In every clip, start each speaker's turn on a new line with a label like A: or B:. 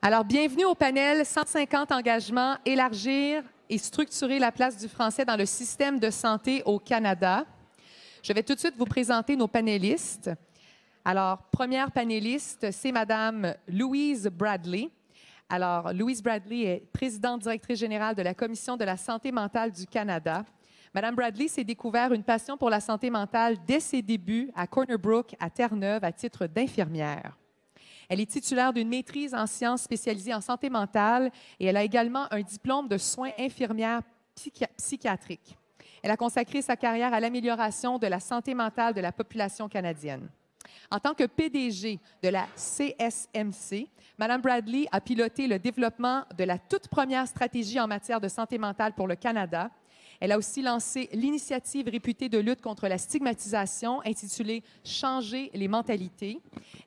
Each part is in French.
A: Alors, bienvenue au panel 150 engagements, élargir et structurer la place du français dans le système de santé au Canada. Je vais tout de suite vous présenter nos panélistes. Alors, première panéliste, c'est Madame Louise Bradley. Alors, Louise Bradley est présidente directrice générale de la Commission de la santé mentale du Canada. Madame Bradley s'est découvert une passion pour la santé mentale dès ses débuts à Corner Brook, à Terre-Neuve, à titre d'infirmière. Elle est titulaire d'une maîtrise en sciences spécialisée en santé mentale et elle a également un diplôme de soins infirmières psychiatriques. Elle a consacré sa carrière à l'amélioration de la santé mentale de la population canadienne. En tant que PDG de la CSMC, Mme Bradley a piloté le développement de la toute première stratégie en matière de santé mentale pour le Canada. Elle a aussi lancé l'initiative réputée de lutte contre la stigmatisation intitulée « Changer les mentalités »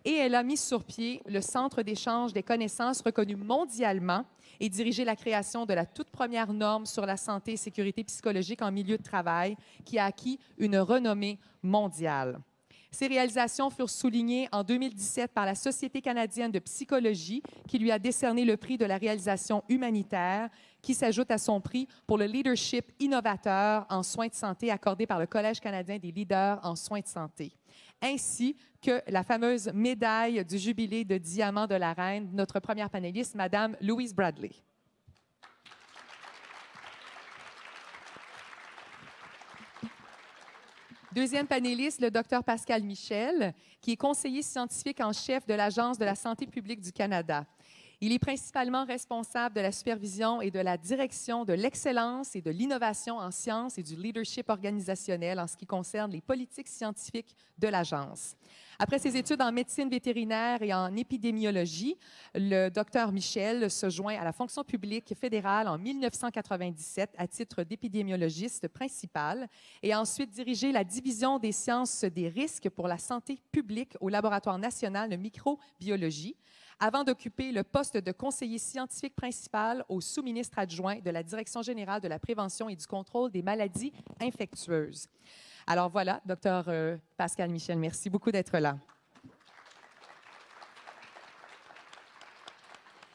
A: et elle a mis sur pied le Centre d'échange des connaissances reconnu mondialement et dirigé la création de la toute première norme sur la santé et sécurité psychologique en milieu de travail qui a acquis une renommée mondiale. Ces réalisations furent soulignées en 2017 par la Société canadienne de psychologie qui lui a décerné le prix de la réalisation humanitaire qui s'ajoute à son prix pour le leadership innovateur en soins de santé accordé par le Collège canadien des leaders en soins de santé, ainsi que la fameuse médaille du jubilé de diamant de la reine, notre première panéliste, Madame Louise Bradley. Deuxième panéliste, le Dr Pascal Michel, qui est conseiller scientifique en chef de l'Agence de la santé publique du Canada. Il est principalement responsable de la supervision et de la direction de l'excellence et de l'innovation en sciences et du leadership organisationnel en ce qui concerne les politiques scientifiques de l'Agence. Après ses études en médecine vétérinaire et en épidémiologie, le Dr Michel se joint à la fonction publique fédérale en 1997 à titre d'épidémiologiste principal et a ensuite dirigé la division des sciences des risques pour la santé publique au Laboratoire national de microbiologie, avant d'occuper le poste de conseiller scientifique principal au sous-ministre adjoint de la Direction générale de la prévention et du contrôle des maladies infectieuses. Alors voilà, Dr Pascal Michel, merci beaucoup d'être là.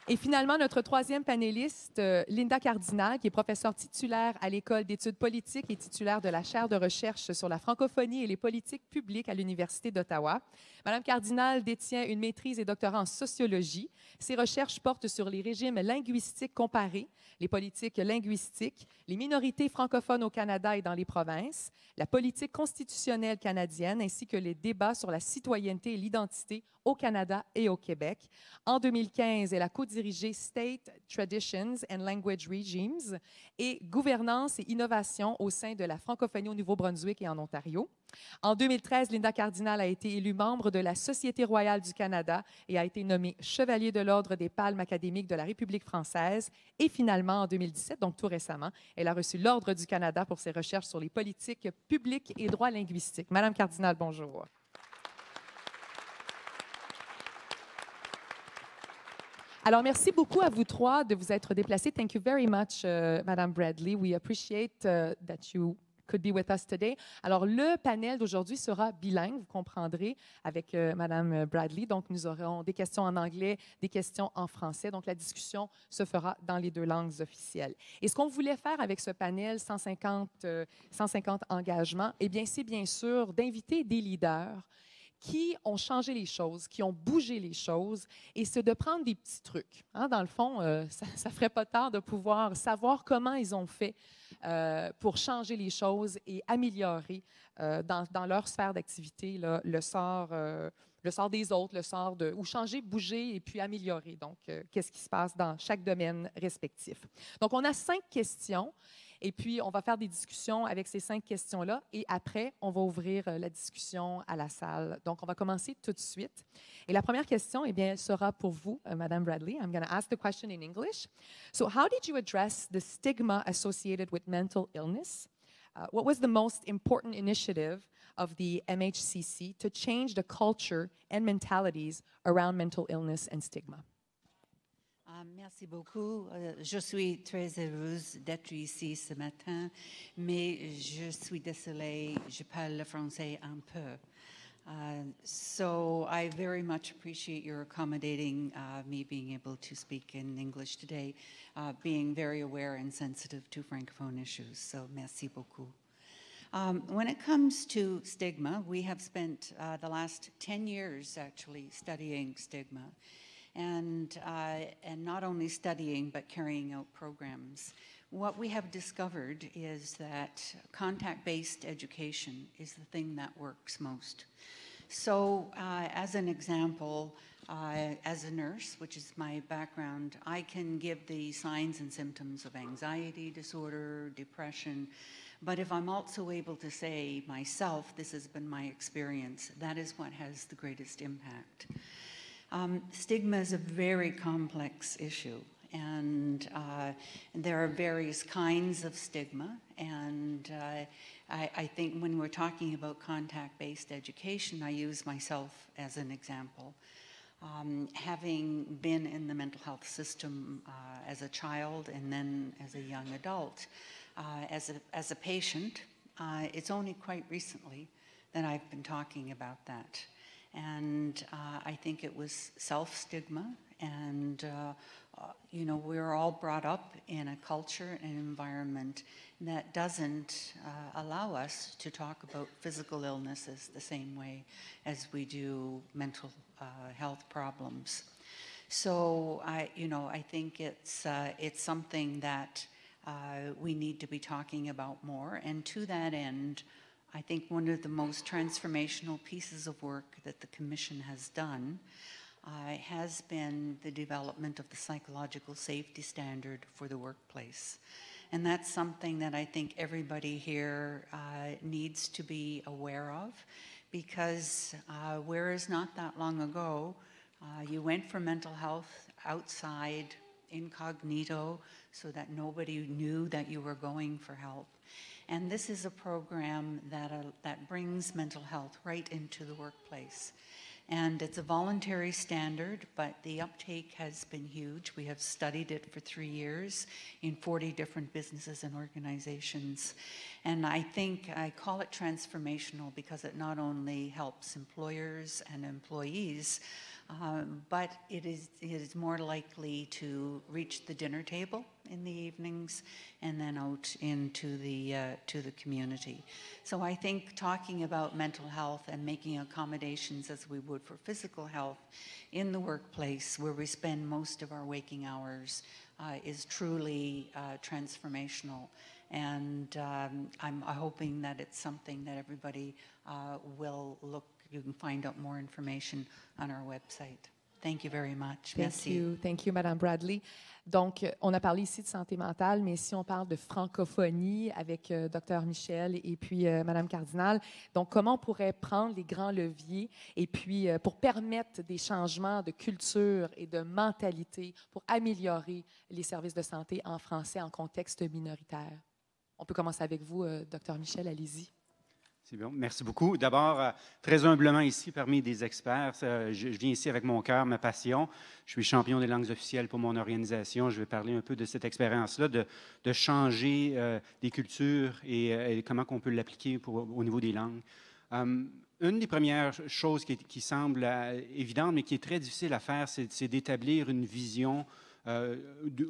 A: Et finalement, notre troisième panéliste, Linda Cardinal, qui est professeure titulaire à l'École d'études politiques et titulaire de la chaire de recherche sur la francophonie et les politiques publiques à l'Université d'Ottawa. Madame Cardinal détient une maîtrise et doctorat en sociologie. Ses recherches portent sur les régimes linguistiques comparés, les politiques linguistiques, les minorités francophones au Canada et dans les provinces, la politique constitutionnelle canadienne, ainsi que les débats sur la citoyenneté et l'identité au Canada et au Québec. En 2015, elle a co-dirigé State Traditions and Language Regimes et Gouvernance et innovation au sein de la francophonie au Nouveau-Brunswick et en Ontario. En 2013, Linda Cardinal a été élue membre de la Société royale du Canada et a été nommée chevalier de l'Ordre des Palmes académiques de la République française. Et finalement, en 2017, donc tout récemment, elle a reçu l'Ordre du Canada pour ses recherches sur les politiques publiques et droits linguistiques. Madame Cardinal, bonjour. Alors, merci beaucoup à vous trois de vous être déplacés. Thank you very much, Madame Bradley. We appreciate that you could be with us today. Alors, le panel d'aujourd'hui sera bilingue, vous comprendrez, avec Madame Bradley. Donc, nous aurons des questions en anglais, des questions en français. Donc, la discussion se fera dans les deux langues officielles. Et ce qu'on voulait faire avec ce panel 150 engagements, eh bien, c'est bien sûr d'inviter des leaders qui ont changé les choses, qui ont bougé les choses, et c'est de prendre des petits trucs. Hein? Dans le fond, ça ne ferait pas tard de pouvoir savoir comment ils ont fait pour changer les choses et améliorer dans leur sphère d'activité le sort des autres, le sort de... ou changer, bouger et puis améliorer. Donc, qu'est-ce qui se passe dans chaque domaine respectif. Donc, on a 5 questions. Et puis, on va faire des discussions avec ces 5 questions-là. Et après, on va ouvrir la discussion à la salle. Donc, on va commencer tout de suite. Et la première question, eh bien, elle sera pour vous, Madame Bradley. I'm going to ask the question in English. So, how did you address the stigma associated with mental illness? What was the most important initiative of the MHCC to change the culture and mentalities around mental illness and stigma?
B: Merci beaucoup. Je suis très heureuse d'être ici ce matin, mais je suis désolée, je parle le français un peu. So I very much appreciate your accommodating me being able to speak in English today, being very aware and sensitive to Francophone issues. So merci beaucoup. When it comes to stigma, we have spent the last 10 years actually studying stigma, and not only studying but carrying out programs. What we have discovered is that contact-based education is the thing that works most. So as an example, as a nurse, which is my background, I can give the signs and symptoms of anxiety disorder, depression, but if I'm also able to say myself, this has been my experience, that is what has the greatest impact. Stigma is a very complex issue. And there are various kinds of stigma, and I think when we're talking about contact-based education, I use myself as an example. Having been in the mental health system as a child and then as a young adult, as a patient, it's only quite recently that I've been talking about that. And I think it was self-stigma, and you know, we're all brought up in a culture and environment that doesn't allow us to talk about physical illnesses the same way as we do mental health problems. So I think it's something that we need to be talking about more. And to that end, I think one of the most transformational pieces of work that the Commission has done has been the development of the psychological safety standard for the workplace. And that's something that I think everybody here needs to be aware of, because whereas not that long ago, you went for mental health outside, incognito, so that nobody knew that you were going for help. And this is a program that brings mental health right into the workplace. And it's a voluntary standard, but the uptake has been huge. We have studied it for 3 years in 40 different businesses and organizations. And I think I call it transformational because it not only helps employers and employees, but it is more likely to reach the dinner table in the evenings and then out into to the community. So I think talking about mental health and making accommodations as we would for physical health in the workplace, where we spend most of our waking hours, is truly transformational. And I'm hoping that it's something that everybody will look. You can find out more information on our website. Thank you very much. Merci.
A: Thank you, Madame Bradley. Donc, on a parlé ici de santé mentale, mais ici, on parle de francophonie avec Dr. Michel et puis Madame Cardinal. Donc, comment on pourrait prendre les grands leviers et puis pour permettre des changements de culture et de mentalité pour améliorer les services de santé en français en contexte minoritaire? On peut commencer avec vous, Dr. Michel, allez-y.
C: C'est bon. Merci beaucoup. D'abord, très humblement ici, parmi des experts, je viens ici avec mon cœur, ma passion. Je suis champion des langues officielles pour mon organisation. Je vais parler un peu de cette expérience-là, de changer des cultures et comment on peut l'appliquer au niveau des langues. Une des premières choses qui semble évidente, mais qui est très difficile à faire, c'est d'établir une vision.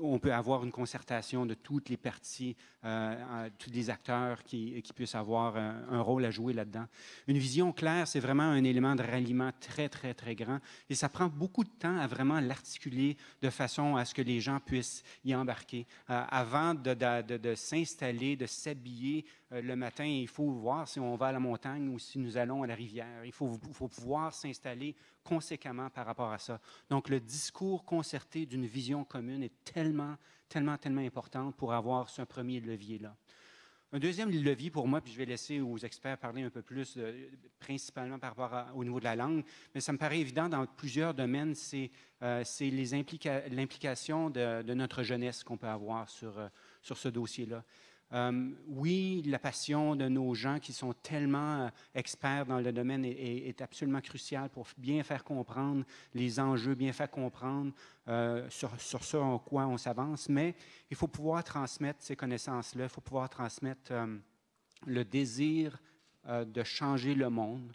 C: On peut avoir une concertation de toutes les parties, tous les acteurs qui puissent avoir un rôle à jouer là-dedans. Une vision claire, c'est vraiment un élément de ralliement très, très, très grand. Et ça prend beaucoup de temps à vraiment l'articuler de façon à ce que les gens puissent y embarquer. Avant de s'installer, de s'habiller le matin, il faut voir si on va à la montagne ou si nous allons à la rivière. Il faut pouvoir s'installer conséquemment par rapport à ça. Donc, le discours concerté d'une vision commune est tellement, tellement, tellement important pour avoir ce premier levier-là. Un deuxième levier pour moi, puis je vais laisser aux experts parler un peu plus, principalement par rapport au niveau de la langue, mais ça me paraît évident dans plusieurs domaines, c'est l'implication de notre jeunesse qu'on peut avoir sur ce dossier-là. Oui, la passion de nos gens qui sont tellement experts dans le domaine est absolument cruciale pour bien faire comprendre les enjeux, bien faire comprendre sur ce en quoi on s'avance, mais il faut pouvoir transmettre ces connaissances-là, il faut pouvoir transmettre le désir de changer le monde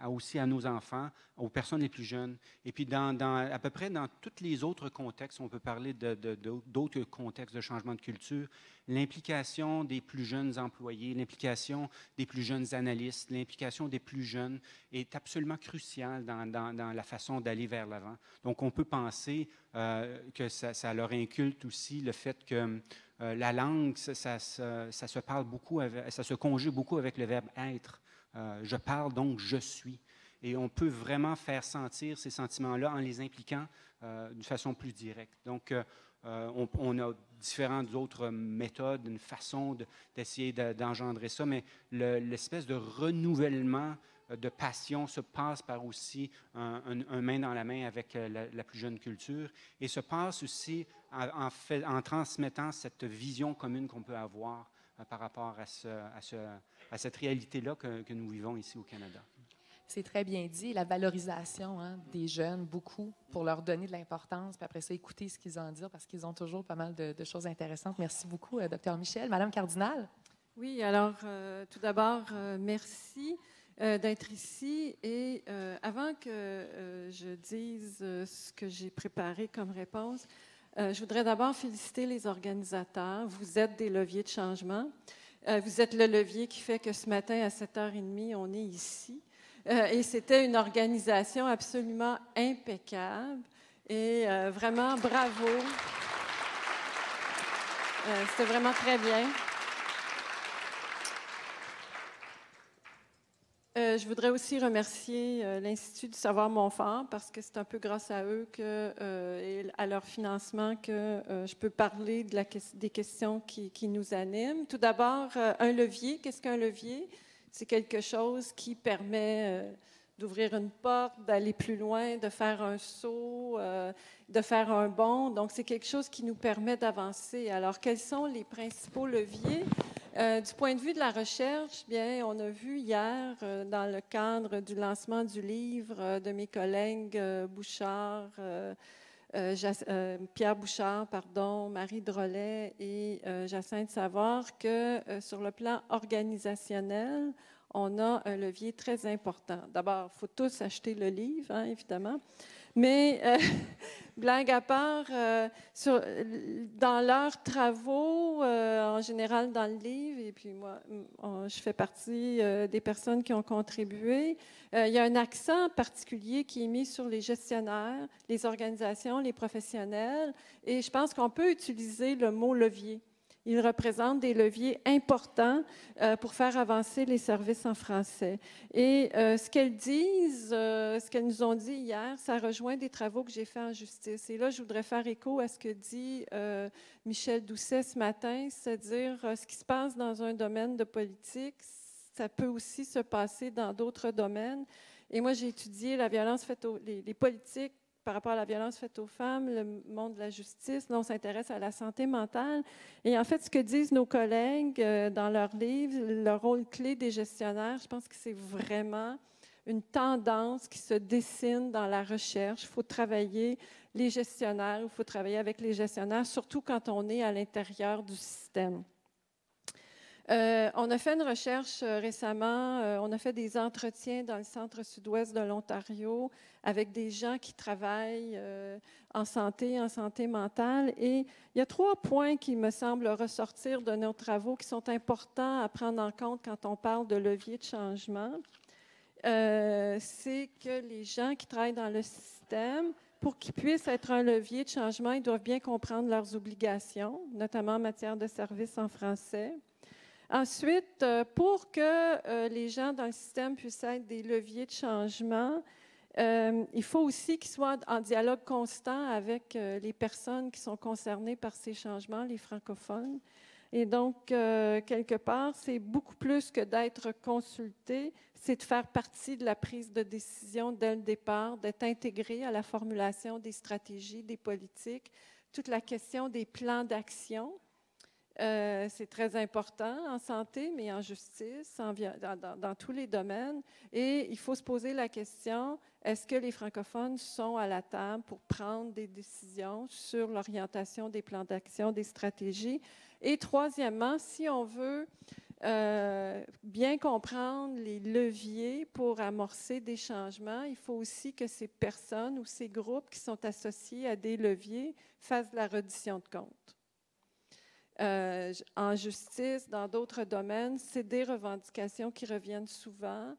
C: aussi à nos enfants, aux personnes les plus jeunes. Et puis, à peu près dans tous les autres contextes, on peut parler d'autres contextes de changement de culture, l'implication des plus jeunes employés, l'implication des plus jeunes analystes, l'implication des plus jeunes est absolument cruciale dans la façon d'aller vers l'avant. Donc, on peut penser que ça leur inculte aussi le fait que la langue, ça se parle beaucoup, ça se conjugue beaucoup avec le verbe être. Je parle, donc je suis. Et on peut vraiment faire sentir ces sentiments-là en les impliquant d'une façon plus directe. Donc, on a différentes autres méthodes, une façon d'essayer d'engendrer ça, mais l'espèce de renouvellement de passion se passe par aussi un main dans la main avec la plus jeune culture et se passe aussi en transmettant cette vision commune qu'on peut avoir par rapport à cette réalité-là que nous vivons ici au Canada.
A: C'est très bien dit, la valorisation des jeunes, beaucoup, pour leur donner de l'importance, puis après ça, écouter ce qu'ils ont à dire, parce qu'ils ont toujours pas mal de choses intéressantes. Merci beaucoup, Dr. Michel. Madame Cardinal?
D: Oui, alors, tout d'abord, merci d'être ici. Et avant que je dise ce que j'ai préparé comme réponse, je voudrais d'abord féliciter les organisateurs. Vous êtes des leviers de changement. Vous êtes le levier qui fait que ce matin, à 7h30, on est ici. Et c'était une organisation absolument impeccable. Et vraiment, bravo. C'était vraiment très bien. Je voudrais aussi remercier l'Institut du savoir Montfort parce que c'est un peu grâce à eux et à leur financement que je peux parler des questions qui nous animent. Tout d'abord, un levier. Qu'est-ce qu'un levier? C'est quelque chose qui permet d'ouvrir une porte, d'aller plus loin, de faire un saut, de faire un bond. Donc, c'est quelque chose qui nous permet d'avancer. Alors, quels sont les principaux leviers? Du point de vue de la recherche, bien, on a vu hier, dans le cadre du lancement du livre de mes collègues Bouchard, Pierre Bouchard, Marie Drolet et Jacinthe Savard, que sur le plan organisationnel, on a un levier très important. D'abord, il faut tous acheter le livre, évidemment. Mais, blague à part, dans leurs travaux, en général dans le livre, et puis moi, je fais partie des personnes qui ont contribué, il y a un accent particulier qui est mis sur les gestionnaires, les organisations, les professionnels, et je pense qu'on peut utiliser le mot levier. Ils représentent des leviers importants pour faire avancer les services en français. Et ce qu'elles disent, ce qu'elles nous ont dit hier, ça rejoint des travaux que j'ai faits en justice. Et là, je voudrais faire écho à ce que dit Michel Doucet ce matin, c'est-à-dire ce qui se passe dans un domaine de politique, ça peut aussi se passer dans d'autres domaines. Et moi, j'ai étudié la violence faite les politiques par rapport à la violence faite aux femmes, le monde de la justice. Là, on s'intéresse à la santé mentale. Et en fait, ce que disent nos collègues dans leur livre, le rôle clé des gestionnaires, je pense que c'est vraiment une tendance qui se dessine dans la recherche. Il faut travailler les gestionnaires, il faut travailler avec les gestionnaires, surtout quand on est à l'intérieur du système. On a fait une recherche récemment, on a fait des entretiens dans le centre sud-ouest de l'Ontario avec des gens qui travaillent en santé mentale. Et il y a 3 points qui me semblent ressortir de nos travaux qui sont importants à prendre en compte quand on parle de levier de changement. C'est que les gens qui travaillent dans le système, pour qu'ils puissent être un levier de changement, ils doivent bien comprendre leurs obligations, notamment en matière de services en français. Ensuite, pour que les gens dans le système puissent être des leviers de changement, il faut aussi qu'ils soient en dialogue constant avec les personnes qui sont concernées par ces changements, les francophones. Et donc, quelque part, c'est beaucoup plus que d'être consulté, c'est de faire partie de la prise de décision dès le départ, d'être intégré à la formulation des stratégies, des politiques, toute la question des plans d'action. C'est très important en santé, mais en justice, dans tous les domaines. Et il faut se poser la question, est-ce que les francophones sont à la table pour prendre des décisions sur l'orientation des plans d'action, des stratégies? Et troisièmement, si on veut bien comprendre les leviers pour amorcer des changements, il faut aussi que ces personnes ou ces groupes qui sont associés à des leviers fassent de la reddition de comptes. En justice, dans d'autres domaines, c'est des revendications qui reviennent souvent.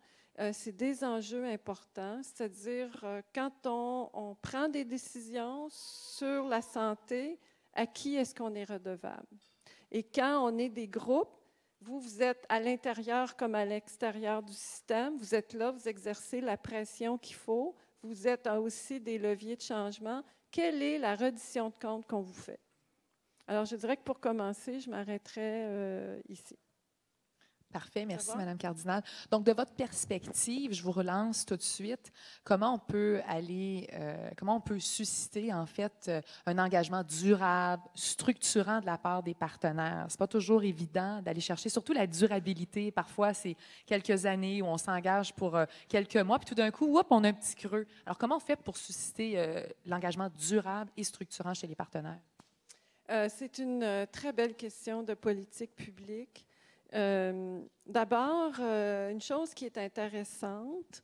D: C'est des enjeux importants, c'est-à-dire quand on prend des décisions sur la santé, à qui est-ce qu'on est redevable? Et quand on est des groupes, vous êtes à l'intérieur comme à l'extérieur du système, vous êtes là, vous exercez la pression qu'il faut, vous êtes aussi des leviers de changement. Quelle est la reddition de comptes qu'on vous fait? Alors, je dirais que pour commencer, je m'arrêterai ici.
A: Parfait, merci Madame Cardinal. Donc, de votre perspective, je vous relance tout de suite. Comment on peut comment on peut susciter en fait un engagement durable, structurant de la part des partenaires? C'est pas toujours évident d'aller chercher, surtout la durabilité. Parfois, c'est quelques années où on s'engage pour quelques mois, puis tout d'un coup, hop, on a un petit creux. Alors, comment on fait pour susciter l'engagement durable et structurant chez les partenaires?
D: C'est une très belle question de politique publique. D'abord, une chose qui est intéressante,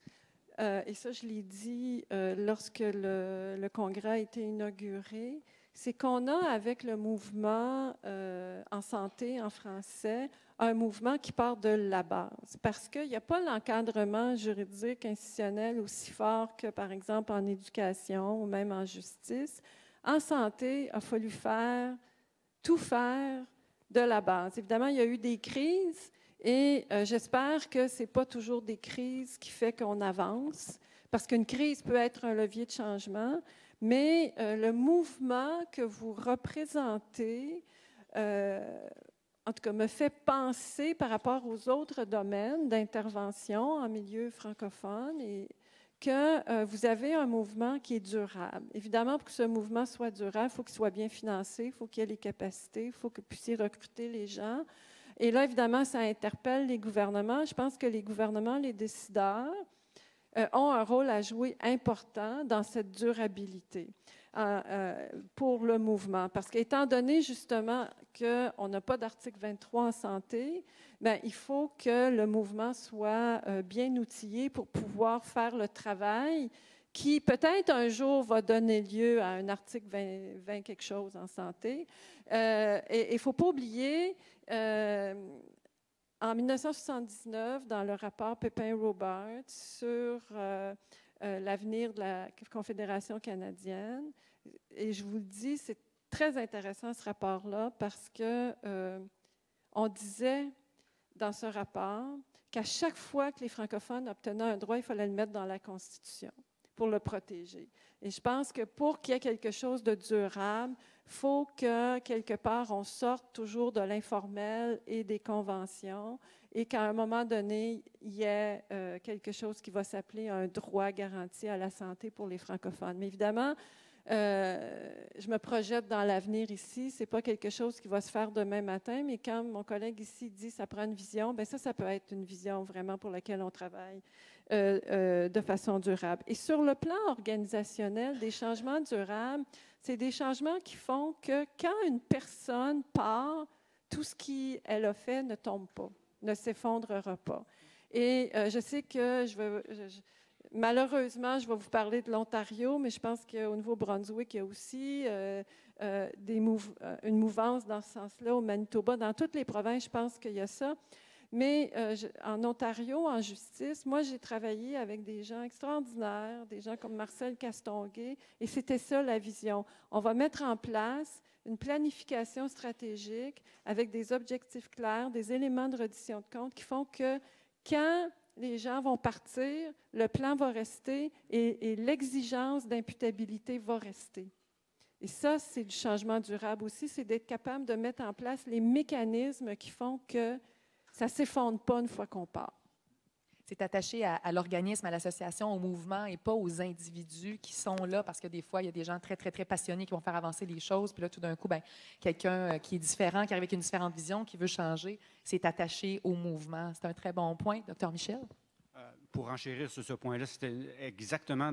D: et ça je l'ai dit lorsque le congrès a été inauguré, c'est qu'on a avec le mouvement en santé en français, un mouvement qui part de la base, parce qu'il n'y a pas l'encadrement juridique institutionnel aussi fort que par exemple en éducation ou même en justice. En santé, il a fallu tout faire de la base. Évidemment, il y a eu des crises et j'espère que ce n'est pas toujours des crises qui font qu'on avance, parce qu'une crise peut être un levier de changement, mais le mouvement que vous représentez, en tout cas, me fait penser par rapport aux autres domaines d'intervention en milieu francophone et que vous avez un mouvement qui est durable. Évidemment, pour que ce mouvement soit durable, il faut qu'il soit bien financé, il faut qu'il y ait les capacités, il faut que vous puissiez recruter les gens. Et là, évidemment, ça interpelle les gouvernements. Je pense que les gouvernements, les décideurs, ont un rôle à jouer important dans cette durabilité pour le mouvement. Parce qu'étant donné justement qu'on n'a pas d'article 23 en santé, bien, il faut que le mouvement soit bien outillé pour pouvoir faire le travail qui peut-être un jour va donner lieu à un article 20 quelque chose en santé. Et il ne faut pas oublier, en 1979, dans le rapport Pépin-Robert sur l'avenir de la Confédération canadienne, et je vous le dis, c'est très intéressant ce rapport-là parce que on disait dans ce rapport qu'à chaque fois que les francophones obtenaient un droit, il fallait le mettre dans la Constitution pour le protéger. Et je pense que pour qu'il y ait quelque chose de durable, il faut que, quelque part, on sorte toujours de l'informel et des conventions et qu'à un moment donné, il y ait quelque chose qui va s'appeler un droit garanti à la santé pour les francophones. Mais évidemment, je me projette dans l'avenir ici. Ce n'est pas quelque chose qui va se faire demain matin, mais quand mon collègue ici dit que ça prend une vision, bien ça peut être une vision vraiment pour laquelle on travaille de façon durable. Et sur le plan organisationnel, des changements durables, c'est des changements qui font que quand une personne part, tout ce qu'elle a fait ne tombe pas, ne s'effondrera pas. Et je sais que malheureusement, je vais vous parler de l'Ontario, mais je pense qu'au Nouveau-Brunswick, il y a aussi une mouvance dans ce sens-là, au Manitoba. Dans toutes les provinces, je pense qu'il y a ça. Mais en Ontario, en justice, moi, j'ai travaillé avec des gens extraordinaires, des gens comme Marcel Castonguay, et c'était ça la vision. On va mettre en place une planification stratégique avec des objectifs clairs, des éléments de reddition de compte qui font que quand les gens vont partir, le plan va rester et l'exigence d'imputabilité va rester. Et ça, c'est du changement durable aussi, c'est d'être capable de mettre en place les mécanismes qui font que ça ne s'effondre pas une fois qu'on part.
A: C'est attaché à l'organisme, à l'association, au mouvement et pas aux individus qui sont là parce que des fois, il y a des gens très, très, très passionnés qui vont faire avancer les choses. Puis là, tout d'un coup, bien, quelqu'un qui est différent, qui arrive avec une différente vision, qui veut changer, c'est attaché au mouvement. C'est un très bon point. Dr. Michel?
C: pour enchérir sur ce point-là, c'était exactement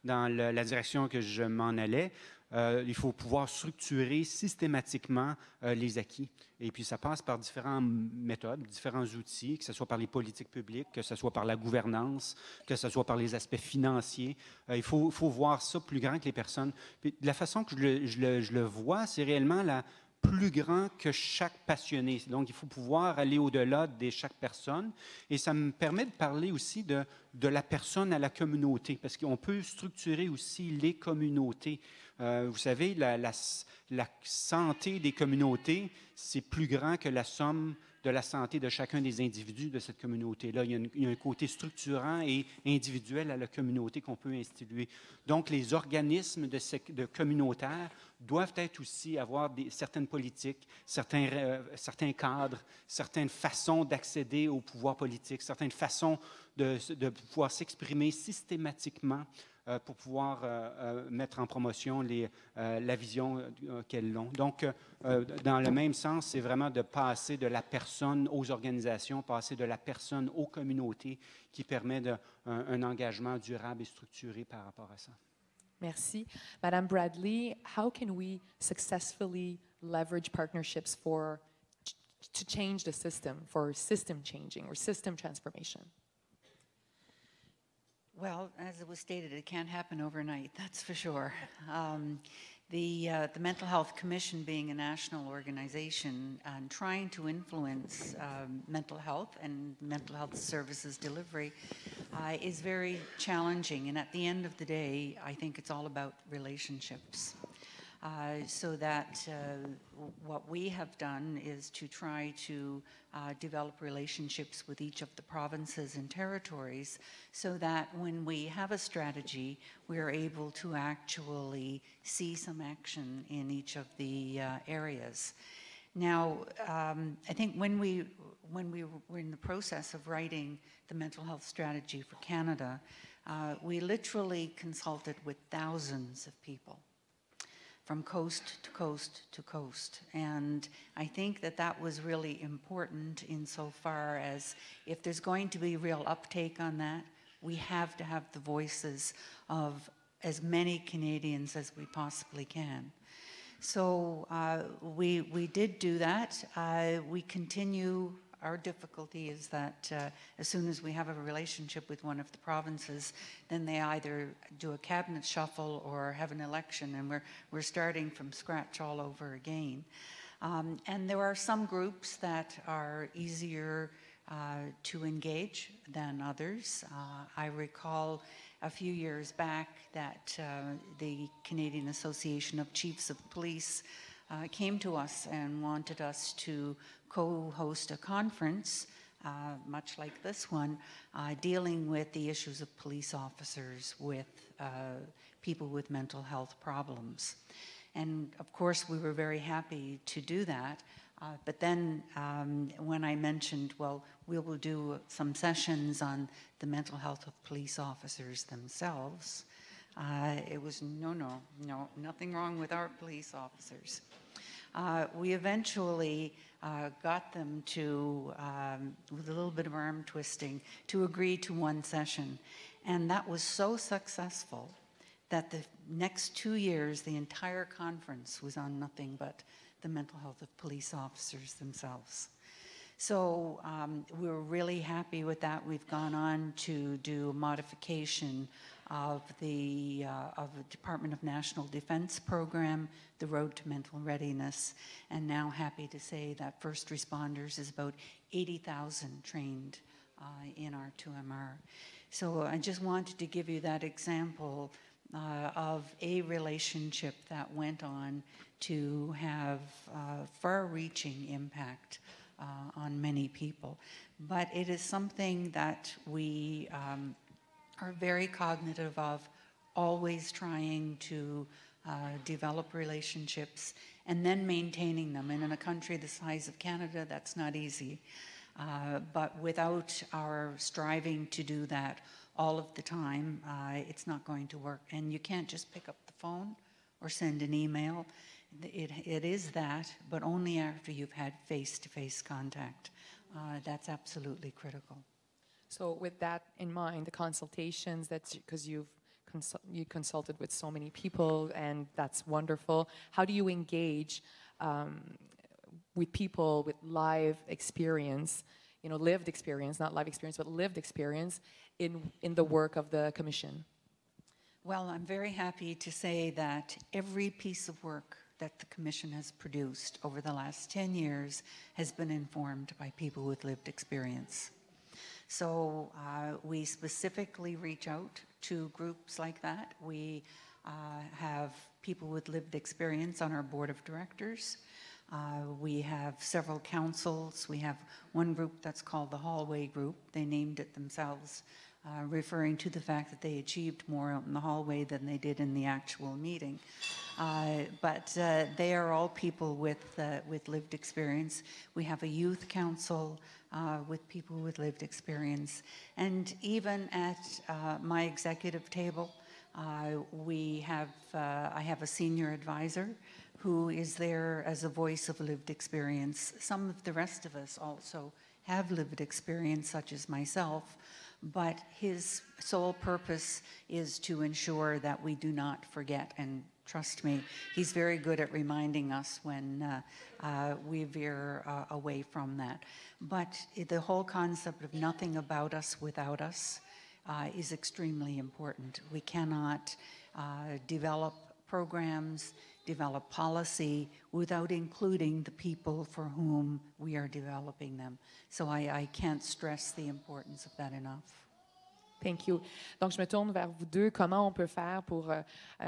C: dans la direction que je m'en allais. Il faut pouvoir structurer systématiquement les acquis. Et puis, ça passe par différentes méthodes, différents outils, que ce soit par les politiques publiques, que ce soit par la gouvernance, que ce soit par les aspects financiers. Il faut voir ça plus grand que les personnes. Puis, la façon que je le vois, c'est réellement plus grand que chaque passionné. Donc, il faut pouvoir aller au-delà de chaque personne. Et ça me permet de parler aussi de la personne à la communauté, parce qu'on peut structurer aussi les communautés. Vous savez, la santé des communautés, c'est plus grand que la somme de la santé de chacun des individus de cette communauté-là. Il y a un côté structurant et individuel à la communauté qu'on peut instituer. Donc, les organismes de communautaires doivent être aussi avoir certaines politiques, certains cadres, certaines façons d'accéder au pouvoir politique, certaines façons de pouvoir s'exprimer systématiquement pour pouvoir mettre en promotion la vision qu'elles ont. Donc, dans le même sens, c'est vraiment de passer de la personne aux organisations, passer de la personne aux communautés qui permet un engagement durable et structuré par rapport à ça.
A: Merci. Madame Bradley, how can we successfully leverage partnerships to change the system, for system changing or system transformation?
B: Well, as it was stated, it can't happen overnight, that's for sure. The Mental Health Commission being a national organization and trying to influence mental health and mental health services delivery is very challenging. And at the end of the day, I think it's all about relationships. So that what we have done is to try to develop relationships with each of the provinces and territories so that when we have a strategy, we are able to actually see some action in each of the areas. Now, I think when we were in the process of writing the mental health strategy for Canada, we literally consulted with thousands of people, from coast to coast to coast. And I think that was really important insofar as if there's going to be real uptake on that, we have to have the voices of as many Canadians as we possibly can. So we did do that. We continue. Our difficulty is that as soon as we have a relationship with one of the provinces, then they either do a cabinet shuffle or have an election, and we're starting from scratch all over again. And there are some groups that are easier to engage than others. I recall a few years back that the Canadian Association of Chiefs of Police came to us and wanted us to co-host a conference, much like this one, dealing with the issues of police officers with people with mental health problems. And of course, we were very happy to do that. But then when I mentioned, well, we will do some sessions on the mental health of police officers themselves, it was no, nothing wrong with our police officers. We eventually got them to, with a little bit of arm twisting, to agree to one session. And that was so successful that the next 2 years, the entire conference was on nothing but the mental health of police officers themselves. So we were really happy with that. We've gone on to do a modification of the Department of National Defense program, the Road to Mental Readiness, and now happy to say that first responders is about 80,000 trained in our 2MR. So I just wanted to give you that example of a relationship that went on to have far-reaching impact on many people. But it is something that we are very cognitive of, always trying to develop relationships and then maintaining them. And in a country the size of Canada, that's not easy. But without our striving to do that all of the time, it's not going to work. And you can't just pick up the phone or send an email. It is that, but only after you've had face-to-face contact. That's absolutely critical.
A: So with that in mind, the consultations because you consulted with so many people, and that's wonderful. How do you engage with people with live experience, lived experience, not live experience, but lived experience in the work of the commission?
B: Well, I'm very happy to say that every piece of work that the Commission has produced over the last 10 years has been informed by people with lived experience. So we specifically reach out to groups like that. We have people with lived experience on our board of directors. We have several councils. We have one group that's called the Hallway Group. They named it themselves, referring to the fact that they achieved more out in the hallway than they did in the actual meeting. But they are all people with lived experience. We have a youth council with people with lived experience. And even at my executive table, I have a senior advisor who is there as a voice of lived experience. Some of the rest of us also have lived experience, such as myself, but his sole purpose is to ensure that we do not forget. And trust me, he's very good at reminding us when we veer away from that. But the whole concept of nothing about us without us is extremely important. We cannot develop programs, develop policy without including the people for whom we are developing them. So I can't stress the importance of that enough.
A: Thank you. Donc, je me tourne vers vous deux. Comment on peut faire pour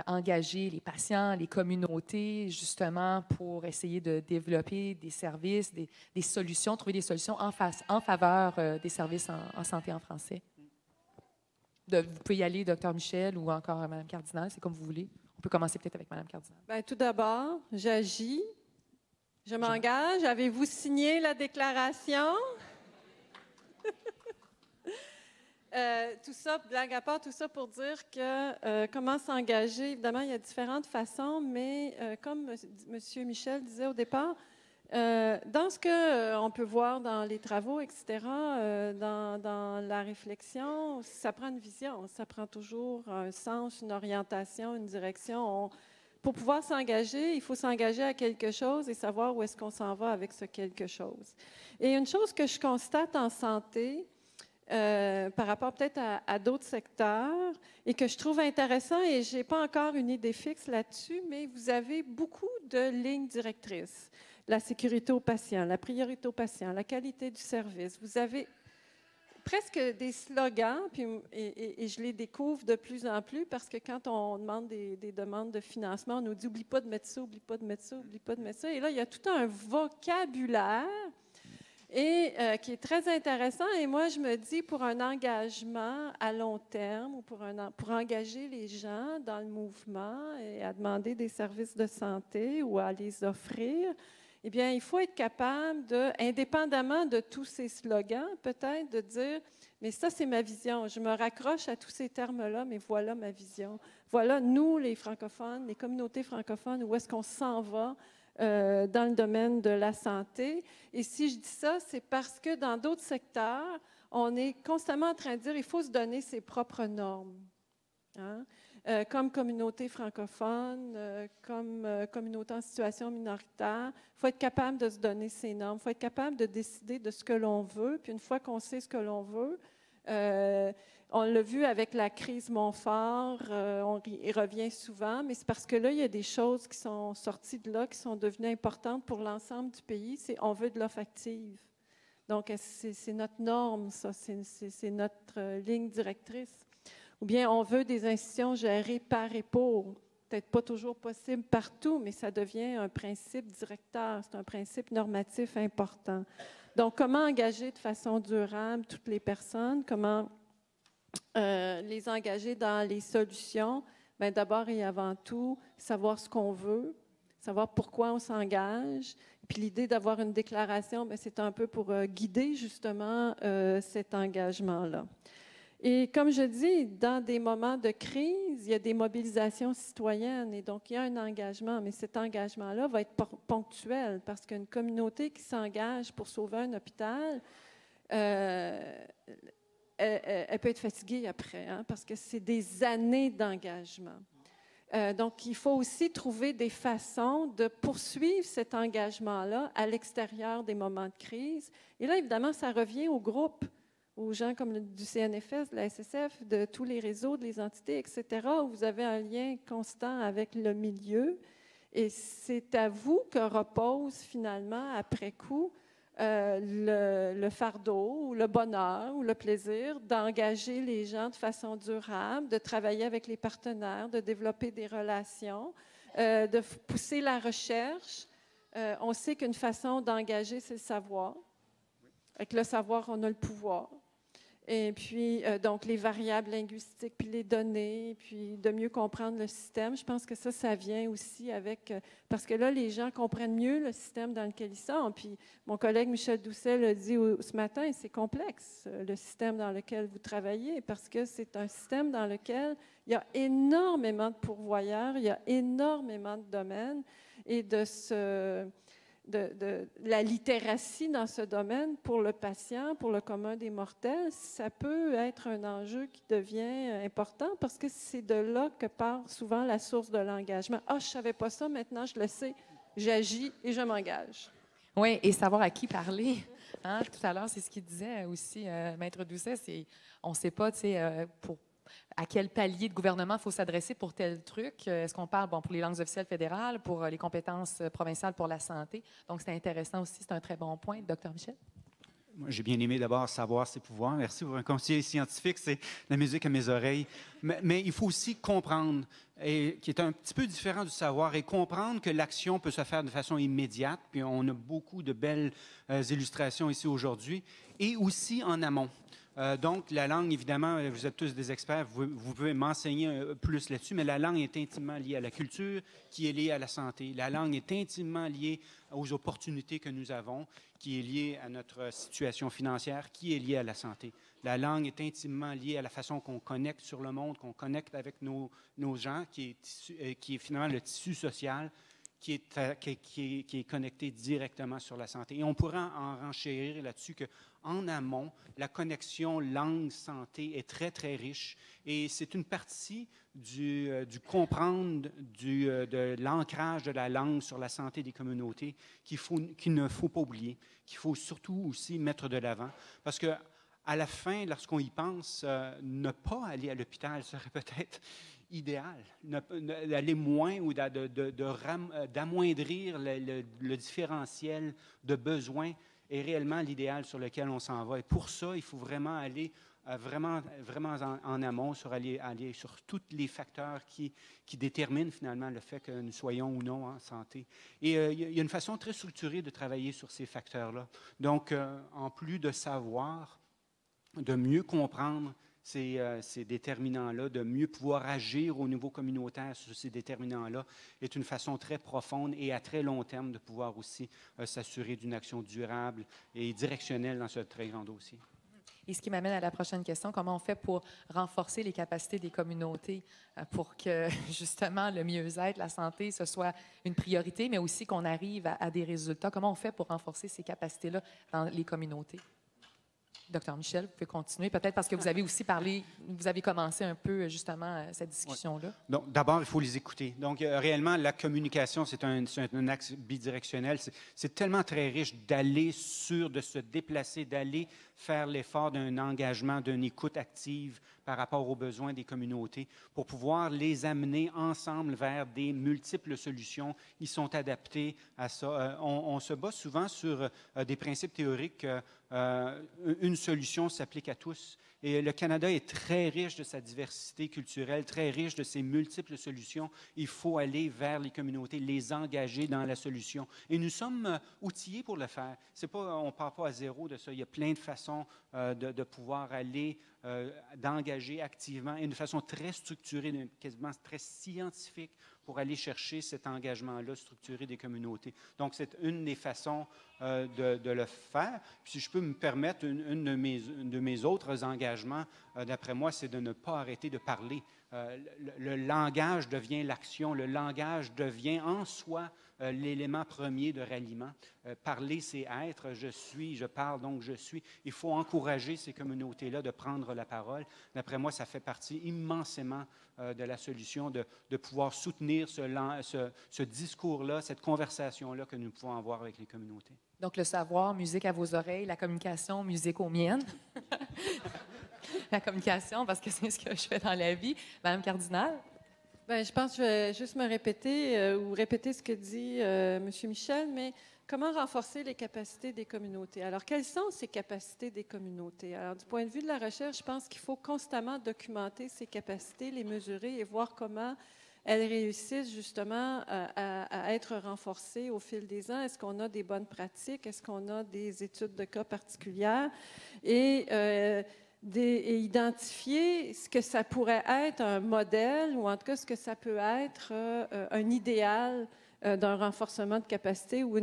A: engager les patients, les communautés, justement, pour essayer de développer des services, des solutions, trouver des solutions en faveur des services en santé en français? Vous pouvez y aller, Dr. Michel, ou encore Mme Cardinal, c'est comme vous voulez. On peut commencer peut-être avec Mme Cardinal.
D: Bien, tout d'abord, j'agis. Je m'engage. Avez-vous signé la déclaration? Tout ça, blague à part, tout ça pour dire que comment s'engager, évidemment, il y a différentes façons, mais comme M. Michel disait au départ, dans ce qu'on peut voir dans les travaux, etc., dans la réflexion, ça prend une vision, ça prend toujours un sens, une orientation, une direction. Pour pouvoir s'engager, il faut s'engager à quelque chose et savoir où est-ce qu'on s'en va avec ce quelque chose. Et une chose que je constate en santé, par rapport peut-être à d'autres secteurs et que je trouve intéressant, et je n'ai pas encore une idée fixe là-dessus, mais vous avez beaucoup de lignes directrices. La sécurité aux patients, la priorité aux patients, la qualité du service. Vous avez presque des slogans, et je les découvre de plus en plus parce que quand on demande des demandes de financement, on nous dit « oublie pas de mettre ça, oublie pas de mettre ça, oublie pas de mettre ça ». Et là, il y a tout un vocabulaire et qui est très intéressant. Et moi, je me dis, pour un engagement à long terme, ou pour engager les gens dans le mouvement et à demander des services de santé ou à les offrir, eh bien, il faut être capable indépendamment de tous ces slogans, peut-être, de dire, mais ça, c'est ma vision. Je me raccroche à tous ces termes-là, mais voilà ma vision. Voilà, nous, les francophones, les communautés francophones, où est-ce qu'on s'en va dans le domaine de la santé. Et si je dis ça, c'est parce que dans d'autres secteurs, on est constamment en train de dire qu'il faut se donner ses propres normes. Hein? Comme communauté francophone, comme communauté en situation minoritaire, il faut être capable de se donner ses normes, il faut être capable de décider de ce que l'on veut. Puis une fois qu'on sait ce que l'on veut, on l'a vu avec la crise Montfort, on y revient souvent, mais c'est parce que là, il y a des choses qui sont sorties de là, qui sont devenues importantes pour l'ensemble du pays. On veut de l'offre active. Donc, c'est notre norme, ça, c'est notre ligne directrice. Ou bien, on veut des institutions gérées par et pour. Peut-être pas toujours possible partout, mais ça devient un principe directeur, c'est un principe normatif important. Donc, comment engager de façon durable toutes les personnes? Comment les engager dans les solutions? Bien, d'abord et avant tout, savoir ce qu'on veut, savoir pourquoi on s'engage. Puis l'idée d'avoir une déclaration, bien, c'est un peu pour guider justement cet engagement-là. Et comme je dis, dans des moments de crise, il y a des mobilisations citoyennes et donc il y a un engagement, mais cet engagement-là va être ponctuel parce qu'une communauté qui s'engage pour sauver un hôpital, elle elle peut être fatiguée après, hein, parce que c'est des années d'engagement. Donc, il faut aussi trouver des façons de poursuivre cet engagement-là à l'extérieur des moments de crise. Et là, évidemment, ça revient au groupe, aux gens comme du CNFS, de la SSF, de tous les réseaux, des entités, etc., où vous avez un lien constant avec le milieu. Et c'est à vous que repose finalement, après coup, le fardeau ou le bonheur ou le plaisir d'engager les gens de façon durable, de travailler avec les partenaires, de développer des relations, de pousser la recherche. On sait qu'une façon d'engager, c'est le savoir. Avec le savoir, on a le pouvoir. Et puis, donc, les variables linguistiques, puis les données, puis de mieux comprendre le système. Je pense que ça vient aussi avec... parce que là, les gens comprennent mieux le système dans lequel ils sont. Puis, mon collègue Michel Doucet l'a dit ce matin, c'est complexe, le système dans lequel vous travaillez, parce que c'est un système dans lequel il y a énormément de pourvoyeurs, il y a énormément de domaines, et de la littératie dans ce domaine pour le patient, pour le commun des mortels, ça peut être un enjeu qui devient important parce que c'est de là que part souvent la source de l'engagement. « Ah, je ne savais pas ça, maintenant je le sais, j'agis et je m'engage. »
A: Oui, et savoir à qui parler. Hein? Tout à l'heure, c'est ce qu'il disait aussi, Maître Doucet, on ne sait pas, tu sais, à quel palier de gouvernement il faut s'adresser pour tel truc. Est-ce qu'on parle pour les langues officielles fédérales, pour les compétences provinciales pour la santé? Donc, c'est intéressant aussi, c'est un très bon point. Dr. Michel?
C: Moi, j'ai bien aimé d'abord savoir ses pouvoirs. Merci pour un conseiller scientifique, c'est la musique à mes oreilles. Mais il faut aussi comprendre, et, qui est un petit peu différent du savoir, et comprendre que l'action peut se faire de façon immédiate. Puis on a beaucoup de belles illustrations ici aujourd'hui, et aussi en amont. Donc, la langue, évidemment, vous êtes tous des experts, vous pouvez m'enseigner plus là-dessus, mais la langue est intimement liée à la culture, qui est liée à la santé. La langue est intimement liée aux opportunités que nous avons, qui est liée à notre situation financière, qui est liée à la santé. La langue est intimement liée à la façon qu'on connecte sur le monde, qu'on connecte avec nos gens, qui est finalement le tissu social, qui est connecté directement sur la santé. Et on pourrait en renchérir là-dessus qu'en amont, la connexion langue-santé est très, très riche. Et c'est une partie du comprendre de l'ancrage de la langue sur la santé des communautés qu'il ne faut pas oublier, qu'il faut surtout aussi mettre de l'avant. Parce que à la fin, lorsqu'on y pense, ne pas aller à l'hôpital serait peut-être idéal, d'aller moins ou d'amoindrir le différentiel de besoins est réellement l'idéal sur lequel on s'en va. Et pour ça, il faut vraiment aller vraiment en amont, aller sur tous les facteurs qui déterminent finalement le fait que nous soyons ou non en santé. Et il y a une façon très structurée de travailler sur ces facteurs-là. Donc, en plus de savoir, de mieux comprendre ces déterminants-là, de mieux pouvoir agir au niveau communautaire sur ces déterminants-là, est une façon très profonde et à très long terme de pouvoir aussi s'assurer d'une action durable et directionnelle dans ce très grand dossier.
A: Et ce qui m'amène à la prochaine question, comment on fait pour renforcer les capacités des communautés pour que, justement, le mieux-être, la santé, ce soit une priorité, mais aussi qu'on arrive à des résultats? Comment on fait pour renforcer ces capacités-là dans les communautés? Dr. Michel, vous pouvez continuer, peut-être parce que vous avez aussi parlé, vous avez commencé un peu justement cette discussion-là.
C: Oui. Donc, d'abord, il faut les écouter. Donc, réellement, la communication, c'est un axe bidirectionnel. C'est tellement très riche d'aller de se déplacer, d'aller faire l'effort d'un engagement, d'une écoute active par rapport aux besoins des communautés pour pouvoir les amener ensemble vers des multiples solutions. Ils sont adaptés à ça. On se base souvent sur des principes théoriques. Une solution s'applique à tous. Et le Canada est très riche de sa diversité culturelle, très riche de ses multiples solutions. Il faut aller vers les communautés, les engager dans la solution. Et nous sommes outillés pour le faire. On ne part pas à zéro de ça. Il y a plein de façons de pouvoir aller, d'engager activement et de façon très structurée, quasiment très scientifique, pour aller chercher cet engagement-là structuré des communautés. Donc, c'est une des façons de le faire. Puis, si je peux me permettre, une de mes autres engagements, d'après moi, c'est de ne pas arrêter de parler. Le langage devient l'action. Le langage devient en soi l'élément premier de ralliement. Parler, c'est être. Je suis, je parle, donc je suis. Il faut encourager ces communautés-là de prendre la parole. D'après moi, ça fait partie immensément de la solution de pouvoir soutenir ce discours-là, cette conversation-là que nous pouvons avoir avec les communautés.
A: Donc, le savoir, musique à vos oreilles, la communication, musique aux miennes. La communication, parce que c'est ce que je fais dans la vie. Madame Cardinal?
D: Bien, je pense que je vais juste me répéter ou répéter ce que dit M. Michel, mais comment renforcer les capacités des communautés? Alors, quelles sont ces capacités des communautés? Alors, du point de vue de la recherche, je pense qu'il faut constamment documenter ces capacités, les mesurer et voir comment elles réussissent justement à être renforcées au fil des ans. Est-ce qu'on a des bonnes pratiques? Est-ce qu'on a des études de cas particulières? Et identifier ce que ça pourrait être un modèle ou en tout cas ce que ça peut être un idéal d'un renforcement de capacité ou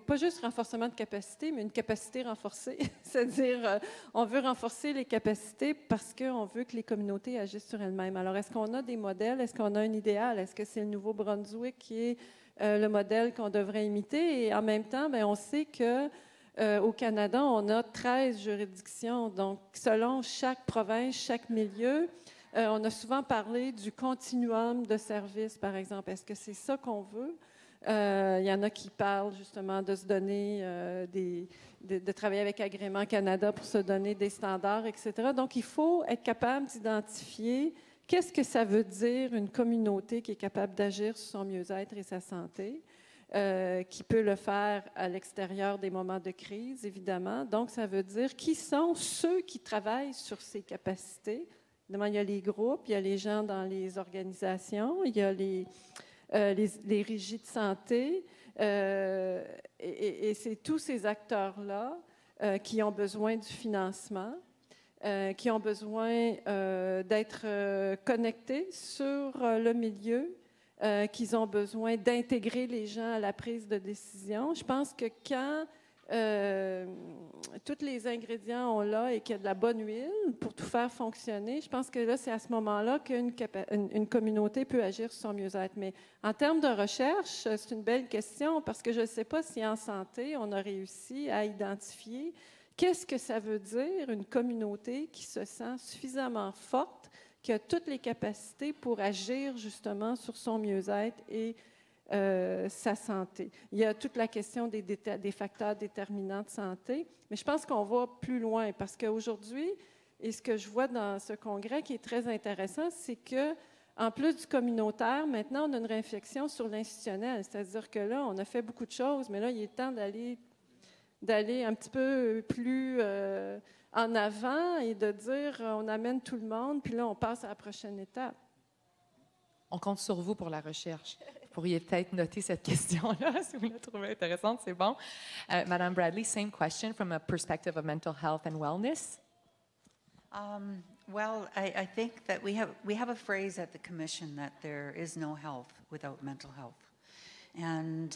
D: pas juste renforcement de capacité, mais une capacité renforcée. C'est-à-dire, on veut renforcer les capacités parce qu'on veut que les communautés agissent sur elles-mêmes. Alors, est-ce qu'on a des modèles? Est-ce qu'on a un idéal? Est-ce que c'est le Nouveau-Brunswick qui est le modèle qu'on devrait imiter? Et en même temps, bien, on sait que au Canada, on a 13 juridictions. Donc, selon chaque province, chaque milieu, on a souvent parlé du continuum de services, par exemple. Est-ce que c'est ça qu'on veut? Il y en a qui parlent justement de se donner, de travailler avec Agrément Canada pour se donner des standards, etc. Donc, il faut être capable d'identifier qu'est-ce que ça veut dire une communauté qui est capable d'agir sur son mieux-être et sa santé. Qui peut le faire à l'extérieur des moments de crise, évidemment. Donc, ça veut dire qui sont ceux qui travaillent sur ces capacités. Évidemment, il y a les groupes, il y a les gens dans les organisations, il y a les régies de santé, et c'est tous ces acteurs-là qui ont besoin du financement, qui ont besoin d'être connectés sur le milieu, qu'ils ont besoin d'intégrer les gens à la prise de décision. Je pense que quand tous les ingrédients sont là et qu'il y a de la bonne huile pour tout faire fonctionner, je pense que là, c'est à ce moment-là qu'une communauté peut agir sur son mieux-être. Mais en termes de recherche, c'est une belle question parce que je ne sais pas si en santé, on a réussi à identifier qu'est-ce que ça veut dire une communauté qui se sent suffisamment forte, qui a toutes les capacités pour agir justement sur son mieux-être et sa santé. Il y a toute la question des facteurs déterminants de santé, mais je pense qu'on va plus loin parce qu'aujourd'hui, et ce que je vois dans ce congrès qui est très intéressant, c'est que en plus du communautaire, maintenant, on a une réflexion sur l'institutionnel. C'est-à-dire que là, on a fait beaucoup de choses, mais là, il est temps d'aller un petit peu plus en avant et de dire on amène tout le monde, puis là, on passe à la prochaine étape.
A: On compte sur vous pour la recherche. Vous pourriez peut-être noter cette question-là si vous la trouvez intéressante, c'est bon. Madame Bradley, same question from a perspective of mental health and wellness.
B: Well, I think that we have a phrase at the Commission that there is no health without mental health. And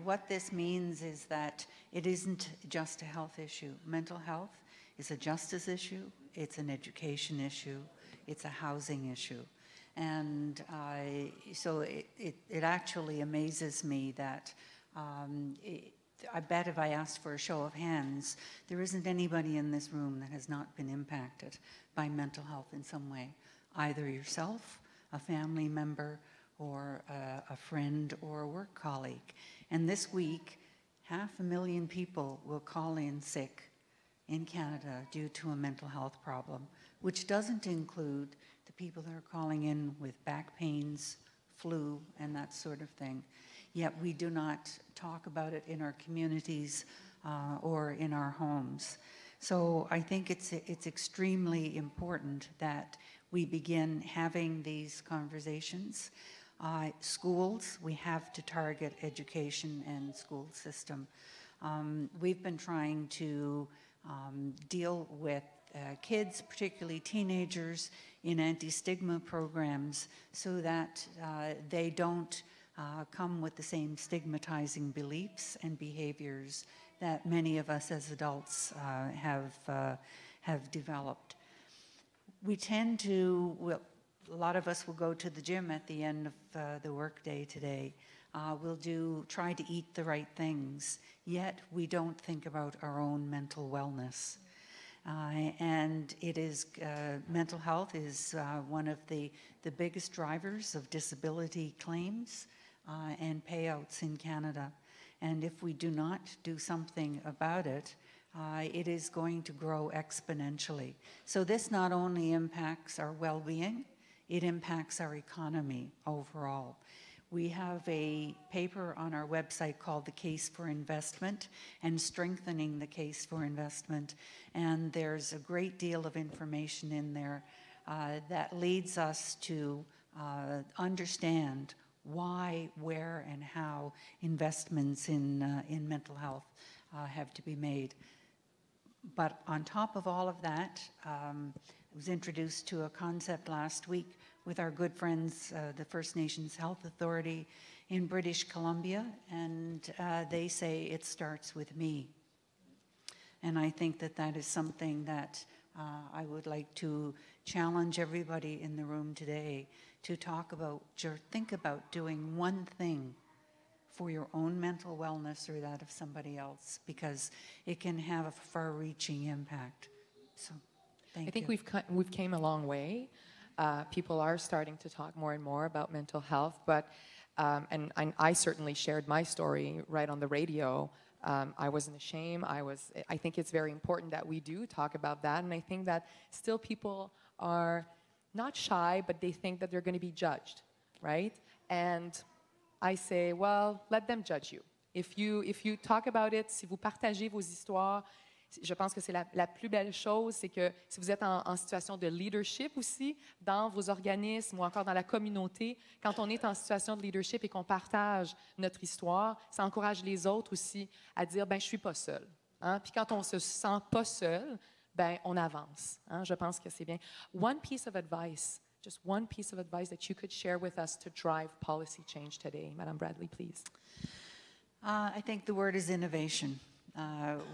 B: what this means is that it isn't just a health issue. Mental health is a justice issue, it's an education issue, it's a housing issue. And so it actually amazes me that I bet if I asked for a show of hands, there isn't anybody in this room that has not been impacted by mental health in some way, either yourself, a family member, or a friend or a work colleague. And this week, 500,000 people will call in sick in Canada due to a mental health problem, which doesn't include the people that are calling in with back pains, flu, and that sort of thing. Yet we do not talk about it in our communities or in our homes. So I think it's extremely important that we begin having these conversations. Schools, we have to target education and school system. We've been trying to deal with kids, particularly teenagers, in anti-stigma programs so that they don't come with the same stigmatizing beliefs and behaviors that many of us as adults have developed. We tend to, well, a lot of us will go to the gym at the end of the workday today. We'll try to eat the right things, yet we don't think about our own mental wellness. And mental health is one of the biggest drivers of disability claims and payouts in Canada. And if we do not do something about it, it is going to grow exponentially. So this not only impacts our well-being, it impacts our economy overall. We have a paper on our website called The Case for Investment and Strengthening the Case for Investment. And there's a great deal of information in there that leads us to understand why, where, and how investments in mental health have to be made. But on top of all of that, I was introduced to a concept last week with our good friends, the First Nations Health Authority in British Columbia, and they say it starts with me. And I think that that is something that I would like to challenge everybody in the room today to talk about, or think about doing one thing for your own mental wellness or that of somebody else, because it can have a far-reaching impact. So, thank you.
A: I think we've came a long way. People are starting to talk more and more about mental health, but and I certainly shared my story right on the radio. I wasn't ashamed. I think it's very important that we do talk about that, and I think that still people are not shy, but they think that they're going to be judged, right? And I say, well, let them judge you. If you talk about it, si vous partagez vos histoires, je pense que c'est la plus belle chose, c'est que si vous êtes en situation de leadership aussi, dans vos organismes ou encore dans la communauté, quand on est en situation de leadership et qu'on partage notre histoire, ça encourage les autres aussi à dire, ben je suis pas seul. Hein? Puis quand on se sent pas seul, ben on avance. Hein? Je pense que c'est bien. One piece of advice, just one piece of advice that you could share with us to drive policy change today. Madame Bradley, please.
B: I think the word is innovation.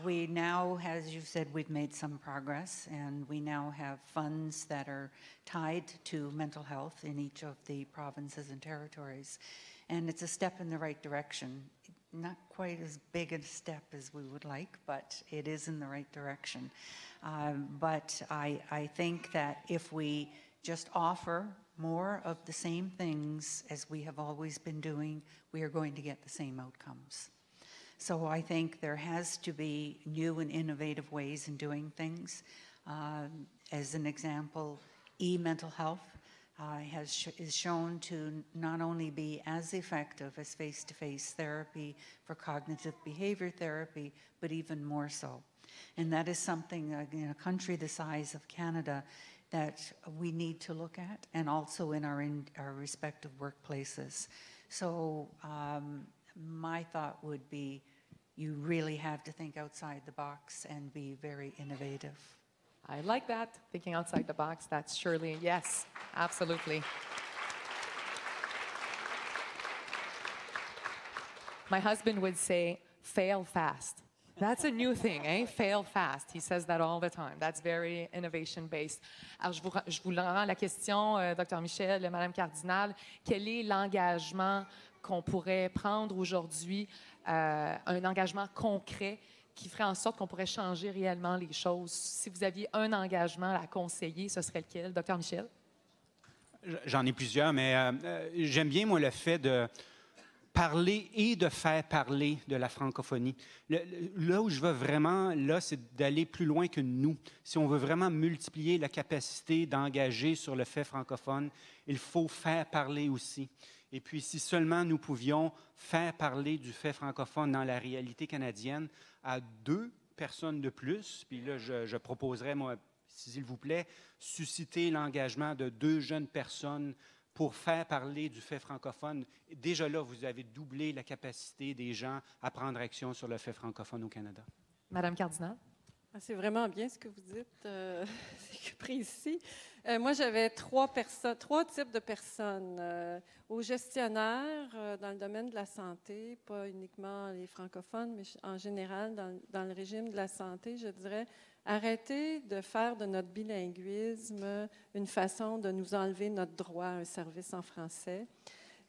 B: We now, as you said, we've made some progress, and we now have funds that are tied to mental health in each of the provinces and territories. And it's a step in the right direction. Not quite as big a step as we would like, but it is in the right direction. But I think that if we just offer more of the same things as we have always been doing, we are going to get the same outcomes. So I think there has to be new and innovative ways in doing things. As an example, e-mental health is shown to not only be as effective as face-to-face therapy for cognitive behavior therapy, but even more so. And that is something in a country the size of Canada that we need to look at, and also in our respective workplaces. So my thought would be, you really have to think outside the box and be very innovative.
A: I like that, thinking outside the box. That's surely, yes, absolutely. My husband would say, fail fast. That's a new thing, eh? Fail fast. He says that all the time. That's very innovation-based. Alors, je vous rends la question, Dr. Michel, Madame Cardinal, quel est l'engagement qu'on pourrait prendre aujourd'hui, un engagement concret qui ferait en sorte qu'on pourrait changer réellement les choses? Si vous aviez un engagement à conseiller, ce serait lequel, Dr. Michel?
C: J'en ai plusieurs, mais j'aime bien, moi, le fait de parler et de faire parler de la francophonie. Là où je veux vraiment, là, c'est d'aller plus loin que nous. Si on veut vraiment multiplier la capacité d'engager sur le fait francophone, il faut faire parler aussi. Et puis, si seulement nous pouvions faire parler du fait francophone dans la réalité canadienne à 2 personnes de plus, puis là, je proposerais, moi, s'il vous plaît, susciter l'engagement de 2 jeunes personnes pour faire parler du fait francophone. Déjà là, vous avez doublé la capacité des gens à prendre action sur le fait francophone au Canada.
A: Madame Cardinal?
D: C'est vraiment bien ce que vous dites, c'est précis. Moi, j'avais 3 types de personnes. Aux gestionnaires dans le domaine de la santé, pas uniquement les francophones, mais en général dans le régime de la santé, je dirais, arrêtez de faire de notre bilinguisme une façon de nous enlever notre droit à un service en français.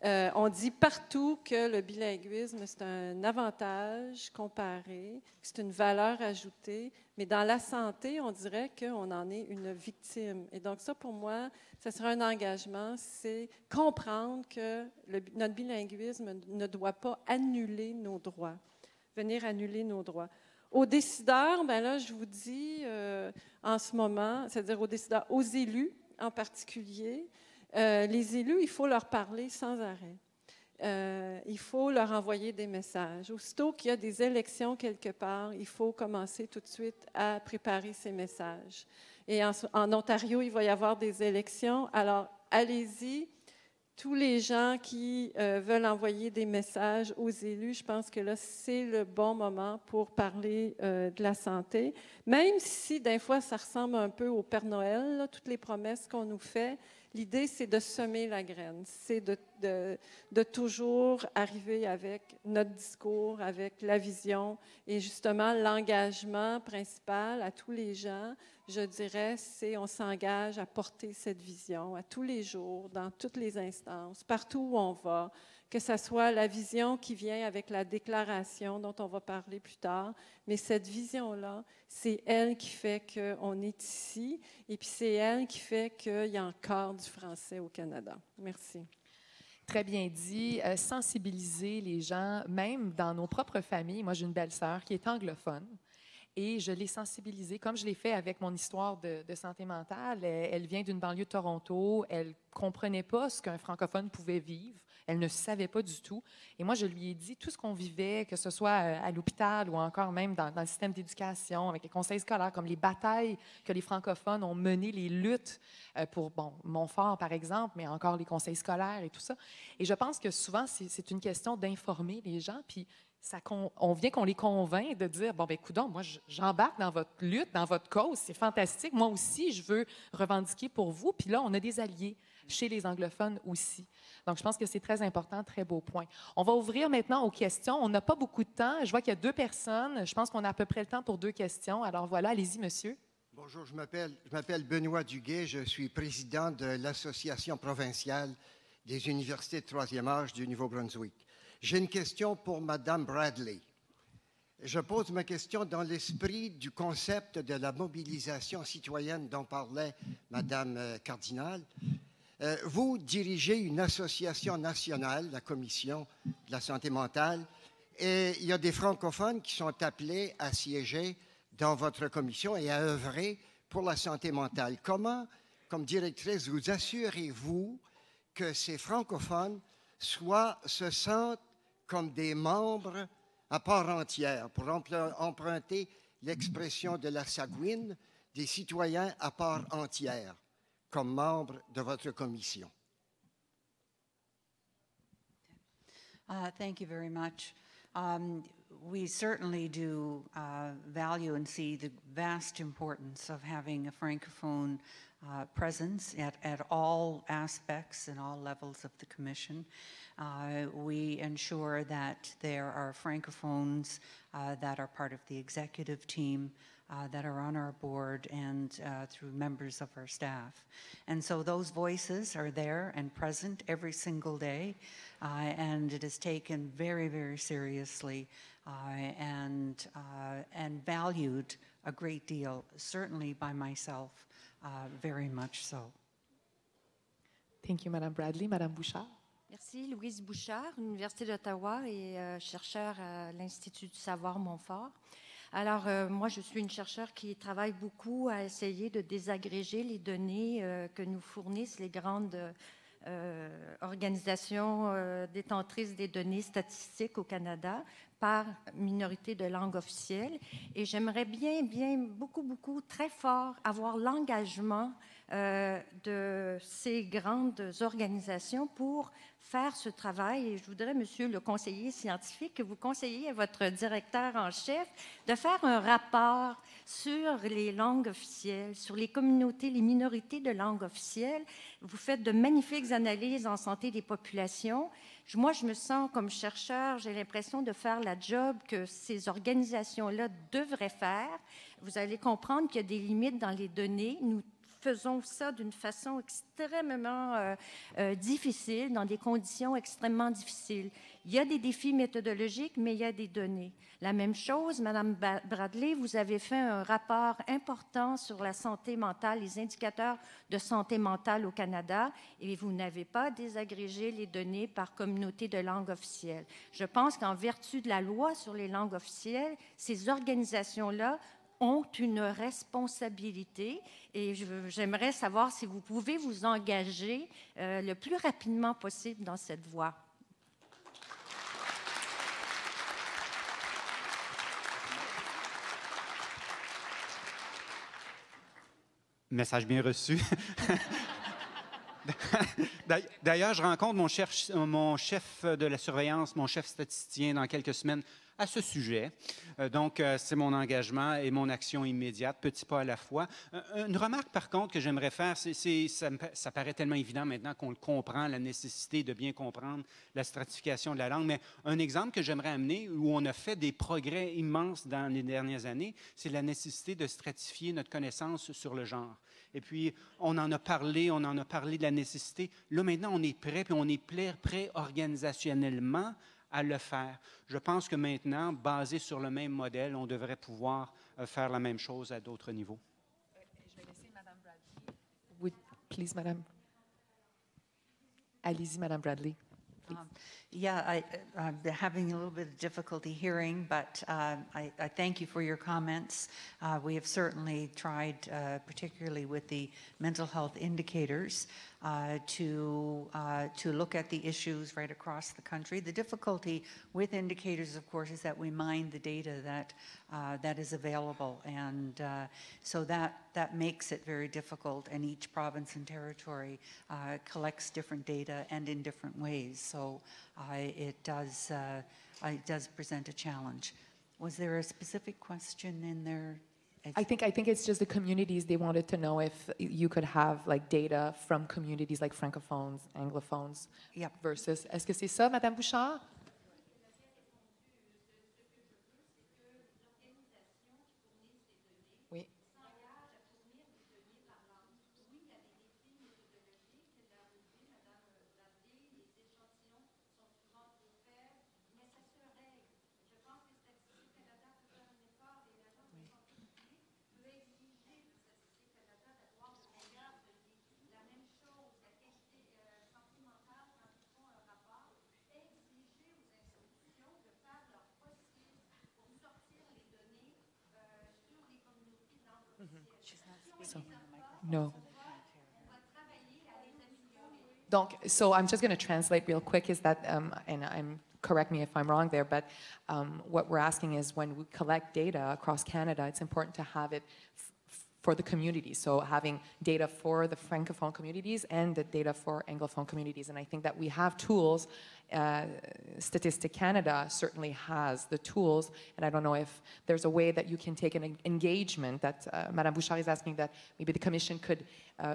D: On dit partout que le bilinguisme, c'est un avantage comparé, que c'est une valeur ajoutée, mais dans la santé, on dirait qu'on en est une victime. Et donc ça, pour moi, ça sera un engagement, c'est comprendre que notre bilinguisme ne doit pas annuler nos droits, venir annuler nos droits. Aux décideurs, bien là, je vous dis en ce moment, c'est-à-dire aux décideurs, aux élus en particulier, les élus, il faut leur parler sans arrêt. Il faut leur envoyer des messages. Aussitôt qu'il y a des élections quelque part, il faut commencer tout de suite à préparer ces messages. Et en Ontario, il va y avoir des élections. Alors, allez-y. Tous les gens qui veulent envoyer des messages aux élus, je pense que là, c'est le bon moment pour parler de la santé. Même si, des fois, ça ressemble un peu au Père Noël, là, toutes les promesses qu'on nous fait, l'idée, c'est de semer la graine. C'est de toujours arriver avec notre discours, avec la vision et justement l'engagement principal à tous les gens. Je dirais, c'est on s'engage à porter cette vision à tous les jours, dans toutes les instances, partout où on va, que ce soit la vision qui vient avec la déclaration dont on va parler plus tard, mais cette vision-là, c'est elle qui fait qu'on est ici et puis c'est elle qui fait qu'il y a encore du français au Canada. Merci.
A: Très bien dit. Sensibiliser les gens, même dans nos propres familles. Moi, j'ai une belle-sœur qui est anglophone. Et je l'ai sensibilisée, comme je l'ai fait avec mon histoire de santé mentale. Elle vient d'une banlieue de Toronto. Elle ne comprenait pas ce qu'un francophone pouvait vivre. Elle ne savait pas du tout. Et moi, je lui ai dit tout ce qu'on vivait, que ce soit à l'hôpital ou encore même dans le système d'éducation, avec les conseils scolaires, comme les batailles que les francophones ont menées, les luttes pour, bon, Montfort, par exemple, mais encore les conseils scolaires et tout ça. Et je pense que souvent, c'est une question d'informer les gens, puis on vient qu'on les convainc de dire, bon, bien, coudonc, moi, j'embarque dans votre lutte, dans votre cause, c'est fantastique. Moi aussi, je veux revendiquer pour vous. Puis là, on a des alliés chez les anglophones aussi. Donc, je pense que c'est très important, très beau point. On va ouvrir maintenant aux questions. On n'a pas beaucoup de temps. Je vois qu'il y a 2 personnes. Je pense qu'on a à peu près le temps pour 2 questions. Alors voilà, allez-y, monsieur.
E: Bonjour, je m'appelle Benoît Duguay. Je suis président de l'Association provinciale des universités de 3e âge du Nouveau-Brunswick. J'ai une question pour Mme Bradley. Je pose ma question dans l'esprit du concept de la mobilisation citoyenne dont parlait Mme Cardinal. Vous dirigez une association nationale, la Commission de la santé mentale, et il y a des francophones qui sont appelés à siéger dans votre commission et à œuvrer pour la santé mentale. Comment, comme directrice, vous assurez-vous que ces francophones se sentent comme des membres à part entière, pour emprunter l'expression de la Sagouine, des citoyens à part entière, comme membres de votre commission?
B: Thank you very much. We certainly do value and see the vast importance of having a Francophone presence at all aspects and all levels of the Commission. We ensure that there are Francophones that are part of the executive team, that are on our board and through members of our staff. And so those voices are there and present every single day, and it is taken very, very seriously and valued a great deal, certainly by myself, very much so.
A: Thank you, Mme Bradley. Mme Bouchard.
F: Merci. Louise Bouchard, Université d'Ottawa et chercheure à l'Institut du savoir Montfort. Alors, moi, je suis une chercheure qui travaille beaucoup à essayer de désagréger les données que nous fournissent les grandes organisations détentrices des données statistiques au Canada par minorité de langue officielle. Et j'aimerais bien, beaucoup, très fort avoir l'engagement de ces grandes organisations pour faire ce travail. Et je voudrais, monsieur le conseiller scientifique, que vous conseillez à votre directeur en chef de faire un rapport sur les langues officielles, sur les communautés, les minorités de langue officielle. Vous faites de magnifiques analyses en santé des populations. Moi, je me sens comme chercheur, j'ai l'impression de faire la job que ces organisations-là devraient faire. Vous allez comprendre qu'il y a des limites dans les données. Nous faisons ça d'une façon extrêmement difficile, dans des conditions extrêmement difficiles. Il y a des défis méthodologiques, mais il y a des données. La même chose, Mme Bradley, vous avez fait un rapport important sur la santé mentale, les indicateurs de santé mentale au Canada, et vous n'avez pas désagrégé les données par communauté de langue officielle. Je pense qu'en vertu de la loi sur les langues officielles, ces organisations-là ont une responsabilité et j'aimerais savoir si vous pouvez vous engager le plus rapidement possible dans cette voie.
C: Message bien reçu. D'ailleurs, je rencontre mon chef de la surveillance, mon chef statisticien dans quelques semaines à ce sujet. Donc, c'est mon engagement et mon action immédiate, petit pas à la fois. Une remarque, par contre, que j'aimerais faire, ça paraît tellement évident maintenant qu'on le comprend, la nécessité de bien comprendre la stratification de la langue, mais un exemple que j'aimerais amener, où on a fait des progrès immenses dans les dernières années, c'est la nécessité de stratifier notre connaissance sur le genre. Et puis, on en a parlé de la nécessité. Là, maintenant, on est prêt, puis on est prêt organisationnellement à le faire. Je pense que maintenant, basé sur le même modèle, on devrait pouvoir faire la même chose à d'autres niveaux.
A: Je vais laisser Mme Bradley. Oui, please, Madame. Allez-y, Mme Bradley.
B: Yeah, I'm having a little bit of difficulty hearing, but I thank you for your comments. We have certainly tried, particularly with the mental health indicators, to look at the issues right across the country. The difficulty with indicators, of course, is that we mine the data that is available, and so that makes it very difficult. And each province and territory collects different data and in different ways. So it does present a challenge. Was there a specific question in there?
A: I think it's just the communities. They wanted to know if you could have like data from communities like francophones, anglophones,
B: Yep.
A: versus. Est-ce que c'est ça, Madame Bouchard? Oui. No. Donc, so I'm just going to translate real quick is that, and correct me if I'm wrong there, but what we're asking is when we collect data across Canada, it's important to have it for the communities. So having data for the Francophone communities and the data for Anglophone communities. And I think that we have tools. Statistic Canada certainly has the tools, and I don't know if there's a way that you can take an engagement that Madame Bouchard is asking that maybe the Commission could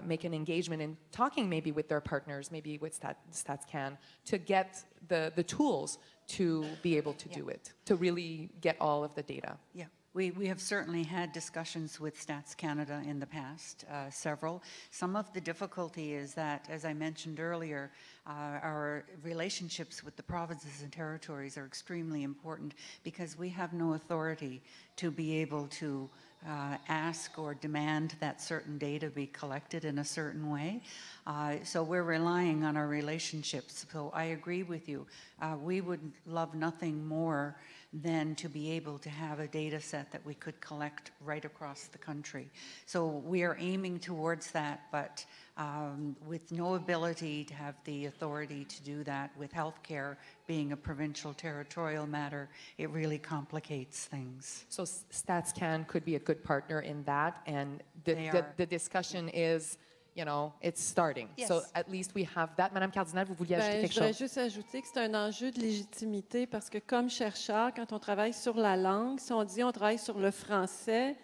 A: make an engagement in talking maybe with their partners, maybe with StatsCan, to get the tools to be able to do it, to really get all of the data.
B: Yeah. We have certainly had discussions with Stats Canada in the past, several. Some of the difficulty is that, as I mentioned earlier, our relationships with the provinces and territories are extremely important because we have no authority to be able to ask or demand that certain data be collected in a certain way. So we're relying on our relationships. So I agree with you. We would love nothing more than to be able to have a data set that we could collect right across the country. So we are aiming towards that, but with no ability to have the authority to do that, with healthcare being a provincial territorial matter, it really complicates things.
A: So StatsCan could be a good partner in that, and the discussion is, you know, it's starting.
B: Yes.
A: So at least we have that. Madame Cardinal, vous vouliez ajouter quelque
D: Je voudrais
A: chose?
D: juste ajouter que c'est un enjeu de légitimité parce que comme chercheur, quand on travaille sur la langue, si on dit on travaille sur le français,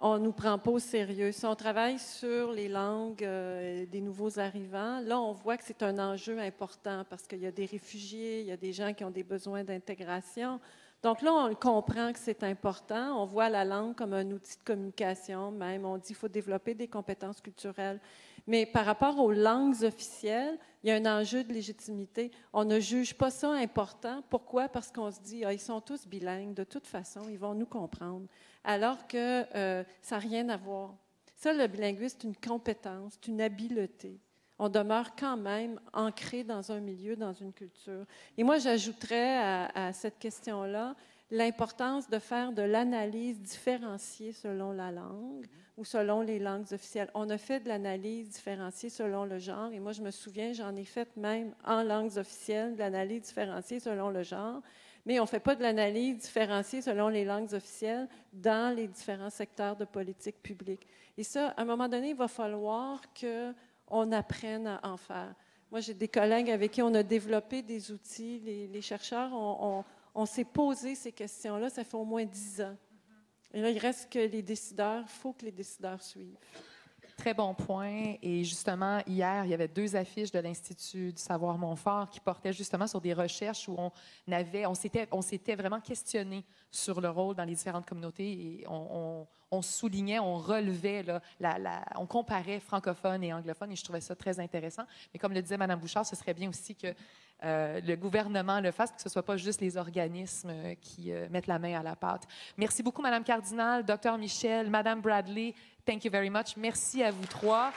D: on ne nous prend pas au sérieux. Si on travaille sur les langues des nouveaux arrivants, là, on voit que c'est un enjeu important parce qu'il y a des réfugiés, il y a des gens qui ont des besoins d'intégration. Donc là, on comprend que c'est important. On voit la langue comme un outil de communication. Même, on dit qu'il faut développer des compétences culturelles. Mais par rapport aux langues officielles, il y a un enjeu de légitimité. On ne juge pas ça important. Pourquoi? Parce qu'on se dit, ils sont tous bilingues. De toute façon, ils vont nous comprendre. Alors que ça n'a rien à voir. Ça, le bilinguisme, c'est une compétence, c'est une habileté. On demeure quand même ancré dans un milieu, dans une culture. Et moi, j'ajouterais à cette question-là l'importance de faire de l'analyse différenciée selon la langue ou selon les langues officielles. On a fait de l'analyse différenciée selon le genre, et moi, je me souviens, j'en ai fait même en langues officielles, de l'analyse différenciée selon le genre, mais on ne fait pas de l'analyse différenciée selon les langues officielles dans les différents secteurs de politique publique. Et ça, à un moment donné, il va falloir qu'on apprenne à en faire. Moi, j'ai des collègues avec qui on a développé des outils. Les chercheurs, on s'est posé ces questions-là, ça fait au moins 10 ans. Et là, il reste que les décideurs, il faut que les décideurs suivent.
A: Très bon point. Et justement, hier, il y avait 2 affiches de l'Institut du savoir Montfort qui portaient justement sur des recherches où on s'était vraiment questionné sur le rôle dans les différentes communautés et on soulignait, on relevait, là, on comparait francophone et anglophone et je trouvais ça très intéressant. Mais comme le disait Mme Bouchard, ce serait bien aussi que le gouvernement le fasse, que ce ne soit pas juste les organismes qui mettent la main à la pâte. Merci beaucoup, Mme Cardinal, Dr. Michel, Mme Bradley. Thank you very much. Merci à vous 3.